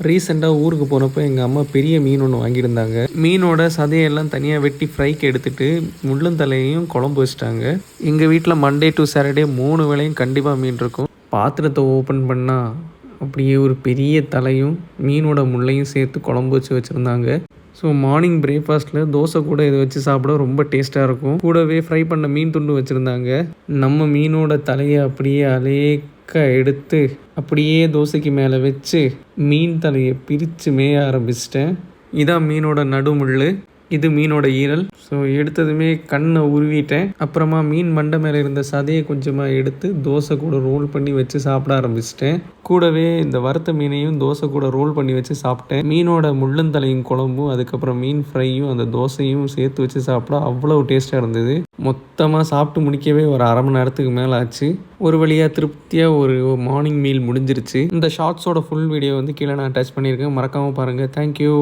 ரீசெண்டாக ஊருக்கு போனப்போ எங்கள் அம்மா பெரிய மீன் ஒன்று வாங்கியிருந்தாங்க. மீனோட சதையெல்லாம் தனியாக வெட்டி ஃப்ரைக்கு எடுத்துகிட்டு முள்ளந்தலையையும் குழம்பு வச்சிட்டாங்க. எங்கள் வீட்டில் மண்டே டு சாட்டர்டே 3 வேளையும் கண்டிப்பாக மீன் இருக்கும். பாத்திரத்தை ஓப்பன் பண்ணால் அப்படியே ஒரு பெரிய தலையும் மீனோட முள்ளையும் சேர்த்து குழம்பு வச்சுருந்தாங்க. ஸோ மார்னிங் பிரேக்ஃபாஸ்ட்டில் தோசை கூட இதை வச்சு சாப்பிட ரொம்ப டேஸ்ட்டாக இருக்கும். கூடவே ஃப்ரை பண்ண மீன் துண்டு வச்சுருந்தாங்க. நம்ம மீனோட தலையை அப்படியே அலேக்க எடுத்து அப்படியே தோசைக்கு மேலே வச்சு மீன் தலையை பிரித்து மேய ஆரம்பிச்சிட்டேன். இதான் மீனோட நடுமுள், இது மீனோட ஈரல். ஸோ எடுத்ததுமே கண்ணை உருவிட்டேன். அப்புறமா மீன் மண்டை மேலே இருந்த சதையை கொஞ்சமாக எடுத்து தோசை கூட ரோல் பண்ணி வச்சு சாப்பிட ஆரம்பிச்சிட்டேன். கூடவே இந்த வறுத்த மீனையும் தோசை கூட ரோல் பண்ணி வச்சு சாப்பிட்டேன். மீனோட முள்ளந்தலையும் குழம்பும் அதுக்கப்புறம் மீன் ஃப்ரையும் அந்த தோசையும் சேர்த்து வச்சு சாப்பிட அவ்வளோ டேஸ்ட்டாக இருந்தது. மொத்தமாக சாப்பிட்டு முடிக்கவே ஒரு 1/2 மணி நேரத்துக்கு மேலே ஆச்சு. ஒரு வழியாக திருப்தியாக ஒரு மார்னிங் மீல் முடிஞ்சிருச்சு. இந்த ஷார்ட்ஸோட ஃபுல் வீடியோ வந்து கீழே நான் அட்டாச் பண்ணியிருக்கேன், மறக்காமல் பாருங்கள். தேங்க்யூ.